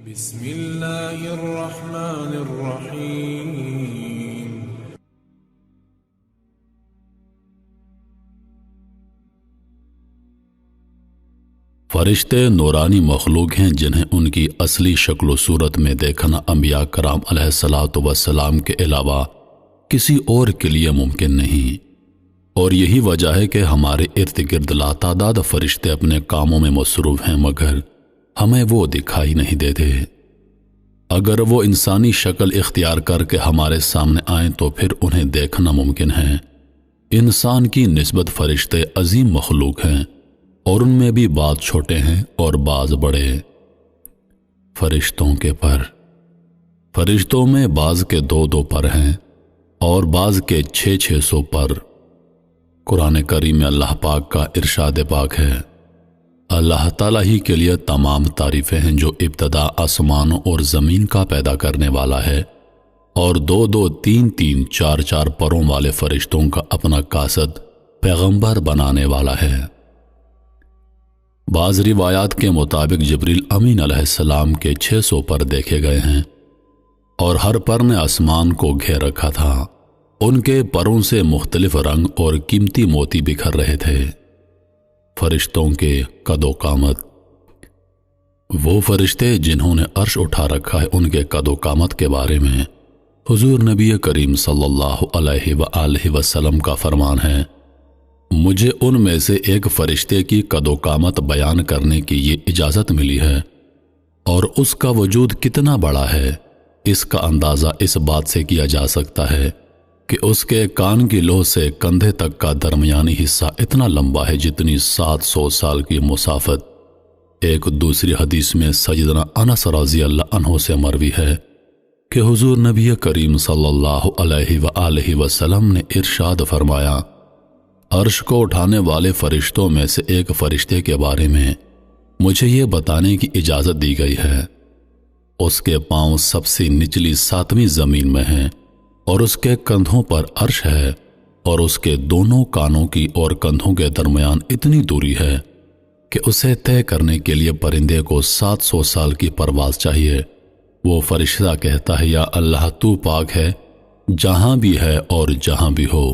بسم اللہ الرحمن الرحیم۔ فرشتے نورانی مخلوق ہیں جنہیں ان کی اصلی شکل و صورت میں دیکھنا انبیاء کرام علیہ الصلاۃ والسلام کے علاوہ کسی اور کے لیے ممکن نہیں، اور یہی وجہ ہے کہ ہمارے ارد گرد لاتعداد فرشتے اپنے کاموں میں مصروف ہیں مگر ہمیں وہ دکھائی نہیں دیتے۔ اگر وہ انسانی شکل اختیار کر کے ہمارے سامنے آئیں تو پھر انہیں دیکھنا ممکن ہے۔ انسان کی نسبت فرشتے عظیم مخلوق ہیں اور ان میں بھی بعض چھوٹے ہیں اور بعض بڑے۔ فرشتوں کے پر، فرشتوں میں بعض کے 2 پر ہیں اور بعض کے 600 پر۔ قرآن کریم میں اللہ پاک کا ارشاد پاک ہے، اللہ تعالیٰ ہی کے لیے تمام تعریفیں ہیں جو ابتدا آسمانوں اور زمین کا پیدا کرنے والا ہے اور 2 3 4 پروں والے فرشتوں کا اپنا قاصد پیغمبر بنانے والا ہے۔ بعض روایات کے مطابق جبریل امین علیہ السلام کے 600 پر دیکھے گئے ہیں اور ہر پر نے آسمان کو گھیر رکھا تھا۔ ان کے پروں سے مختلف رنگ اور قیمتی موتی بکھر رہے تھے۔ فرشتوں کے قد و قامت، وہ فرشتے جنہوں نے عرش اٹھا رکھا ہے ان کے قد و قامت کے بارے میں حضور نبی کریم صلی اللہ علیہ وآلہ وسلم کا فرمان ہے، مجھے ان میں سے ایک فرشتے کی قد و قامت بیان کرنے کی یہ اجازت ملی ہے، اور اس کا وجود کتنا بڑا ہے اس کا اندازہ اس بات سے کیا جا سکتا ہے کہ اس کے کان کی لو سے کندھے تک کا درمیانی حصہ اتنا لمبا ہے جتنی 700 سال کی مسافت۔ ایک دوسری حدیث میں سیدنا انس رضی اللہ عنہ سے مروی ہے کہ حضور نبی کریم صلی اللہ علیہ وآلہ وسلم نے ارشاد فرمایا، عرش کو اٹھانے والے فرشتوں میں سے ایک فرشتے کے بارے میں مجھے یہ بتانے کی اجازت دی گئی ہے، اس کے پاؤں سب سے نچلی 7ویں زمین میں ہیں اور اس کے کندھوں پر عرش ہے، اور اس کے دونوں کانوں کی اور کندھوں کے درمیان اتنی دوری ہے کہ اسے طے کرنے کے لیے پرندے کو 700 سال کی پرواز چاہیے۔ وہ فرشتہ کہتا ہے، یا اللہ تو پاک ہے جہاں بھی ہے اور جہاں بھی ہو۔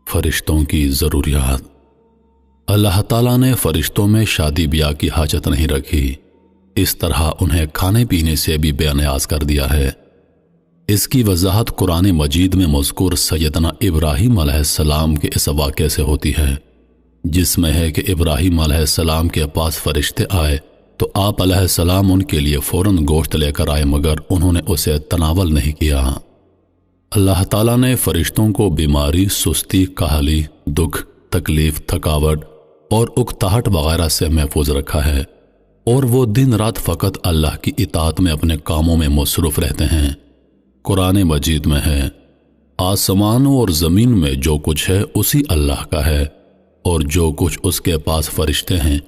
فرشتوں کی ضروریات، اللہ تعالیٰ نے فرشتوں میں شادی بیاہ کی حاجت نہیں رکھی، اس طرح انہیں کھانے پینے سے بھی بے نیاز کر دیا ہے۔ اس کی وضاحت قرآن مجید میں مذکور سیدنا ابراہیم علیہ السلام کے اس واقعے سے ہوتی ہے، جس میں ہے کہ ابراہیم علیہ السلام کے پاس فرشتے آئے تو آپ علیہ السلام ان کے لیے فوراً گوشت لے کر آئے مگر انہوں نے اسے تناول نہیں کیا۔ اللہ تعالیٰ نے فرشتوں کو بیماری، سستی، کاہلی، دکھ، تکلیف، تھکاوٹ اور اکتاہٹ وغیرہ سے محفوظ رکھا ہے، اور وہ دن رات فقط اللہ کی اطاعت میں اپنے کاموں میں مصروف رہتے ہیں۔ قرآن مجید میں ہے، آسمانوں اور زمین میں جو کچھ ہے اسی اللہ کا ہے، اور جو کچھ اس کے پاس فرشتے ہیں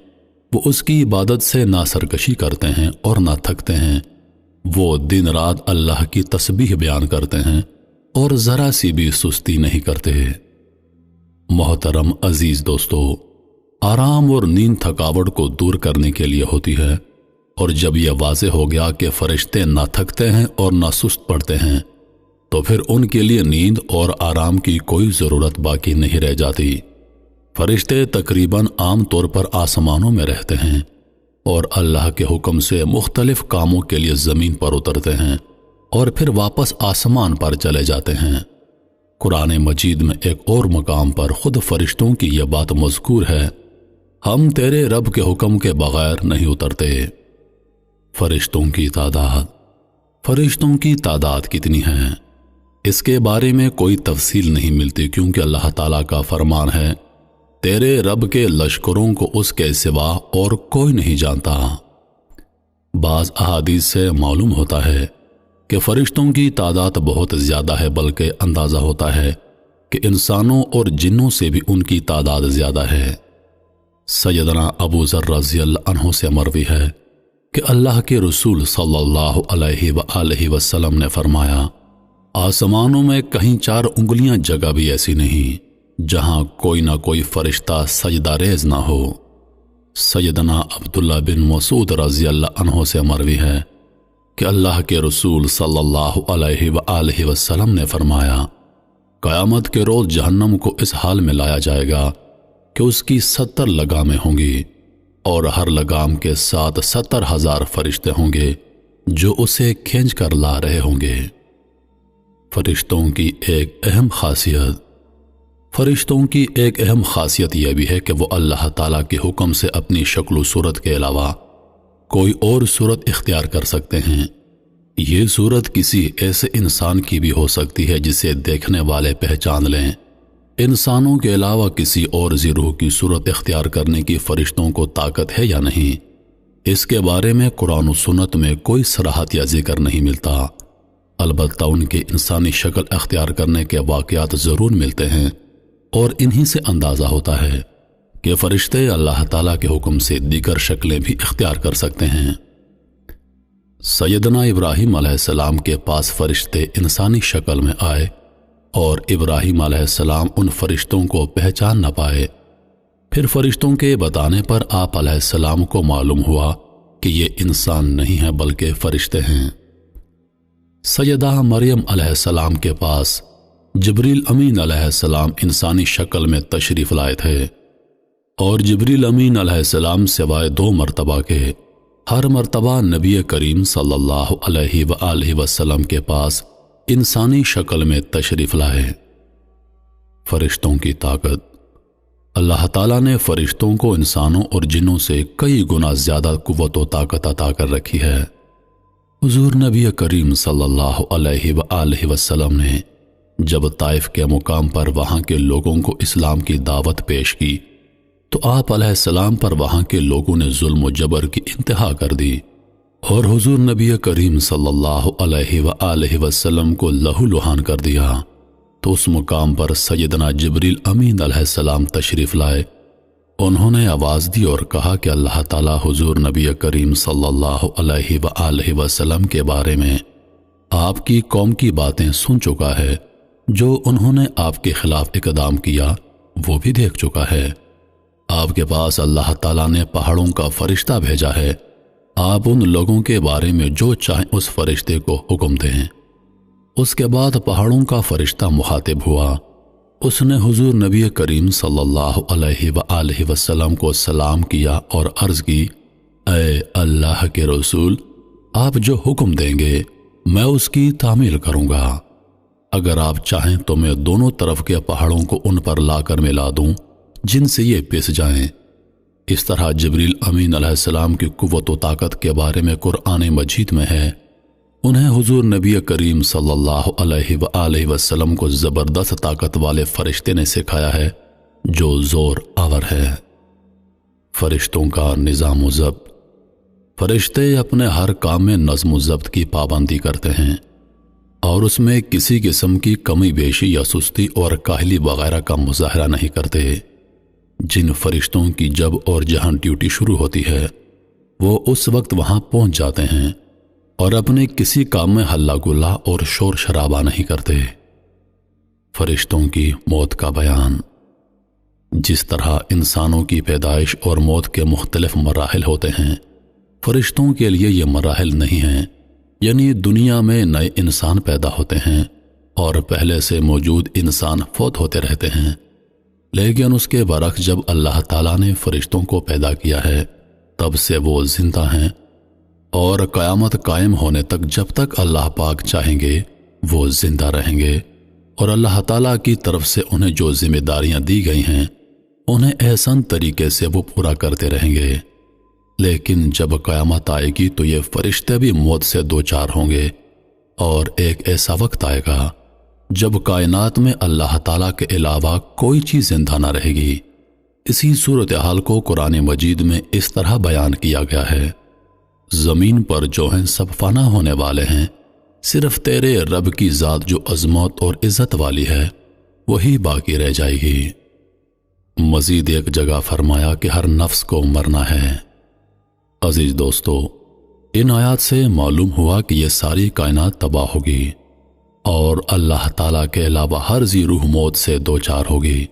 وہ اس کی عبادت سے نہ سرکشی کرتے ہیں اور نہ تھکتے ہیں۔ وہ دن رات اللہ کی تسبیح بیان کرتے ہیں اور ذرا سی بھی سستی نہیں کرتے۔ محترم عزیز دوستو، آرام اور نیند تھکاوٹ کو دور کرنے کے لیے ہوتی ہے، اور جب یہ واضح ہو گیا کہ فرشتے نہ تھکتے ہیں اور نہ سست پڑتے ہیں تو پھر ان کے لیے نیند اور آرام کی کوئی ضرورت باقی نہیں رہ جاتی۔ فرشتے تقریباً عام طور پر آسمانوں میں رہتے ہیں اور اللہ کے حکم سے مختلف کاموں کے لیے زمین پر اترتے ہیں اور پھر واپس آسمان پر چلے جاتے ہیں۔ قرآن مجید میں ایک اور مقام پر خود فرشتوں کی یہ بات مذکور ہے، ہم تیرے رب کے حکم کے بغیر نہیں اترتے۔ فرشتوں کی تعداد، فرشتوں کی تعداد کتنی ہے اس کے بارے میں کوئی تفصیل نہیں ملتی، کیونکہ اللہ تعالیٰ کا فرمان ہے، تیرے رب کے لشکروں کو اس کے سوا اور کوئی نہیں جانتا۔ بعض احادیث سے معلوم ہوتا ہے کہ فرشتوں کی تعداد بہت زیادہ ہے، بلکہ اندازہ ہوتا ہے کہ انسانوں اور جنوں سے بھی ان کی تعداد زیادہ ہے۔ سیدنا ابو ذر رضی اللہ عنہ سے مروی ہے کہ اللہ کے رسول صلی اللہ علیہ وآلہ وسلم نے فرمایا، آسمانوں میں کہیں 4 انگلیاں جگہ بھی ایسی نہیں جہاں کوئی نہ کوئی فرشتہ سجدہ ریز نہ ہو۔ سیدنا عبداللہ بن مسعود رضی اللہ عنہ سے مروی ہے کہ اللہ کے رسول صلی اللہ علیہ وآلہ وسلم نے فرمایا، قیامت کے روز جہنم کو اس حال میں لایا جائے گا کہ اس کی 70 لگامیں ہوں گی، اور ہر لگام کے ساتھ 70,000 فرشتے ہوں گے جو اسے کھینچ کر لا رہے ہوں گے۔ فرشتوں کی ایک اہم خاصیت یہ بھی ہے کہ وہ اللہ تعالیٰ کے حکم سے اپنی شکل و صورت کے علاوہ کوئی اور صورت اختیار کر سکتے ہیں۔ یہ صورت کسی ایسے انسان کی بھی ہو سکتی ہے جسے دیکھنے والے پہچان لیں۔ انسانوں کے علاوہ کسی اور ذی روح کی صورت اختیار کرنے کی فرشتوں کو طاقت ہے یا نہیں، اس کے بارے میں قرآن و سنت میں کوئی صراحت یا ذکر نہیں ملتا۔ البتہ ان کے انسانی شکل اختیار کرنے کے واقعات ضرور ملتے ہیں، اور انہی سے اندازہ ہوتا ہے کہ فرشتے اللہ تعالیٰ کے حکم سے دیگر شکلیں بھی اختیار کر سکتے ہیں۔ سیدنا ابراہیم علیہ السلام کے پاس فرشتے انسانی شکل میں آئے، اور ابراہیم علیہ السلام ان فرشتوں کو پہچان نہ پائے۔ پھر فرشتوں کے بتانے پر آپ علیہ السلام کو معلوم ہوا کہ یہ انسان نہیں ہے بلکہ فرشتے ہیں۔ سیدہ مریم علیہ السلام کے پاس جبریل امین علیہ السلام انسانی شکل میں تشریف لائے تھے، اور جبریل امین علیہ السلام سوائے 2 مرتبہ کے ہر مرتبہ نبی کریم صلی اللہ علیہ وآلہ وسلم کے پاس انسانی شکل میں تشریف لائے۔ فرشتوں کی طاقت۔ اللہ تعالیٰ نے فرشتوں کو انسانوں اور جنوں سے کئی گنا زیادہ قوت و طاقت عطا کر رکھی ہے۔ حضور نبی کریم صلی اللہ علیہ وآلہ وسلم نے جب طائف کے مقام پر وہاں کے لوگوں کو اسلام کی دعوت پیش کی تو آپ علیہ السلام پر وہاں کے لوگوں نے ظلم و جبر کی انتہا کر دی، اور حضور نبی کریم صلی اللہ علیہ وآلہ وسلم کو لہو لہان کر دیا۔ تو اس مقام پر سیدنا جبریل امین علیہ السلام تشریف لائے۔ انہوں نے آواز دی اور کہا کہ اللہ تعالیٰ حضور نبی کریم صلی اللہ علیہ وآلہ وسلم کے بارے میں آپ کی قوم کی باتیں سن چکا ہے، جو انہوں نے آپ کے خلاف اقدام کیا وہ بھی دیکھ چکا ہے۔ آپ کے پاس اللہ تعالیٰ نے پہاڑوں کا فرشتہ بھیجا ہے، آپ ان لوگوں کے بارے میں جو چاہیں اس فرشتے کو حکم دیں۔ اس کے بعد پہاڑوں کا فرشتہ مخاطب ہوا۔ اس نے حضور نبی کریم صلی اللہ علیہ وآلہ وسلم کو سلام کیا اور عرض کی، اے اللہ کے رسول، آپ جو حکم دیں گے میں اس کی تعمیل کروں گا۔ اگر آپ چاہیں تو میں دونوں طرف کے پہاڑوں کو ان پر لا کر ملا دوں جن سے یہ پس جائیں۔ اس طرح جبریل امین علیہ السلام کی قوت و طاقت کے بارے میں قرآن مجید میں ہے۔ انہیں حضور نبی کریم صلی اللہ علیہ وآلہ وسلم کو زبردست طاقت والے فرشتے نے سکھایا ہے جو زور آور ہے۔ فرشتوں کا نظام و ضبط۔ فرشتے اپنے ہر کام میں نظم و ضبط کی پابندی کرتے ہیں، اور اس میں کسی قسم کی کمی بیشی یا سستی اور کاہلی وغیرہ کا مظاہرہ نہیں کرتے۔ جن فرشتوں کی جب اور جہاں ڈیوٹی شروع ہوتی ہے وہ اس وقت وہاں پہنچ جاتے ہیں اور اپنے کسی کام میں ہلا گلا اور شور شرابہ نہیں کرتے۔ فرشتوں کی موت کا بیان۔ جس طرح انسانوں کی پیدائش اور موت کے مختلف مراحل ہوتے ہیں، فرشتوں کے لیے یہ مراحل نہیں ہیں، یعنی دنیا میں نئے انسان پیدا ہوتے ہیں اور پہلے سے موجود انسان فوت ہوتے رہتے ہیں، لیکن اس کے برعکس جب اللہ تعالیٰ نے فرشتوں کو پیدا کیا ہے تب سے وہ زندہ ہیں، اور قیامت قائم ہونے تک جب تک اللہ پاک چاہیں گے وہ زندہ رہیں گے، اور اللہ تعالیٰ کی طرف سے انہیں جو ذمہ داریاں دی گئی ہیں انہیں احسن طریقے سے وہ پورا کرتے رہیں گے۔ لیکن جب قیامت آئے گی تو یہ فرشتے بھی موت سے دوچار ہوں گے، اور ایک ایسا وقت آئے گا جب کائنات میں اللہ تعالیٰ کے علاوہ کوئی چیز زندہ نہ رہے گی۔ اسی صورتحال کو قرآن مجید میں اس طرح بیان کیا گیا ہے، زمین پر جو ہیں سب فنا ہونے والے ہیں، صرف تیرے رب کی ذات جو عظمت اور عزت والی ہے وہی باقی رہ جائے گی۔ مزید ایک جگہ فرمایا کہ ہر نفس کو مرنا ہے۔ عزیز دوستو، ان آیات سے معلوم ہوا کہ یہ ساری کائنات تباہ ہوگی اور اللہ تعالیٰ کے علاوہ ہر ذی روح موت سے دوچار ہوگی۔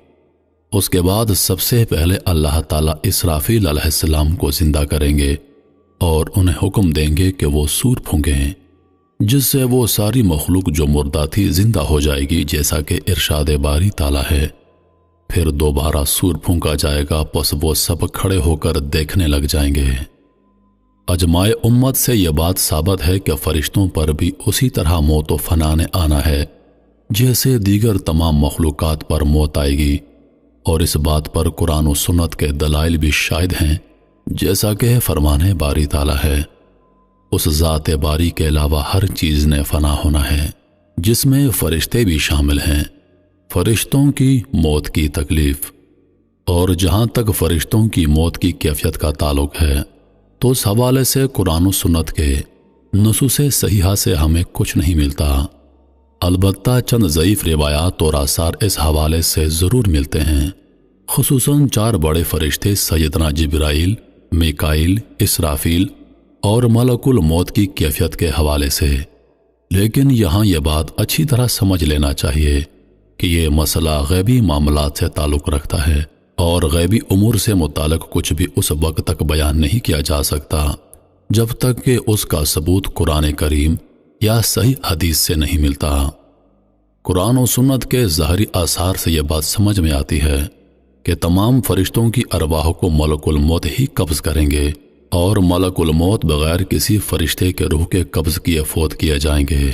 اس کے بعد سب سے پہلے اللہ تعالیٰ اسرافیل علیہ السلام کو زندہ کریں گے اور انہیں حکم دیں گے کہ وہ سور پھونکیں، جس سے وہ ساری مخلوق جو مردہ تھی زندہ ہو جائے گی، جیسا کہ ارشاد باری تعالیٰ ہے۔ پھر دوبارہ سور پھونکا جائے گا، پس وہ سب کھڑے ہو کر دیکھنے لگ جائیں گے۔ اجماع امت سے یہ بات ثابت ہے کہ فرشتوں پر بھی اسی طرح موت و فنا نے آنا ہے جیسے دیگر تمام مخلوقات پر موت آئے گی، اور اس بات پر قرآن و سنت کے دلائل بھی شاہد ہیں، جیسا کہ فرمان باری تعالیٰ ہے۔ اس ذات باری کے علاوہ ہر چیز نے فنا ہونا ہے، جس میں فرشتے بھی شامل ہیں۔ فرشتوں کی موت کی تکلیف، اور جہاں تک فرشتوں کی موت کی کیفیت کا تعلق ہے تو اس حوالے سے قرآن و سنت کے نصوص صحیحہ سے ہمیں کچھ نہیں ملتا، البتہ چند ضعیف روایات اور آثار اس حوالے سے ضرور ملتے ہیں، خصوصاً 4 بڑے فرشتے سیدنا جبرائیل، میکائیل، اسرافیل اور ملک الموت کی کیفیت کے حوالے سے۔ لیکن یہاں یہ بات اچھی طرح سمجھ لینا چاہیے کہ یہ مسئلہ غیبی معاملات سے تعلق رکھتا ہے، اور غیبی امور سے متعلق کچھ بھی اس وقت تک بیان نہیں کیا جا سکتا جب تک کہ اس کا ثبوت قرآن کریم یا صحیح حدیث سے نہیں ملتا۔ قرآن و سنت کے ظاہری آثار سے یہ بات سمجھ میں آتی ہے کہ تمام فرشتوں کی ارواح کو ملک الموت ہی قبض کریں گے، اور ملک الموت بغیر کسی فرشتے کے روح کے قبض کیے فوت کیے جائیں گے۔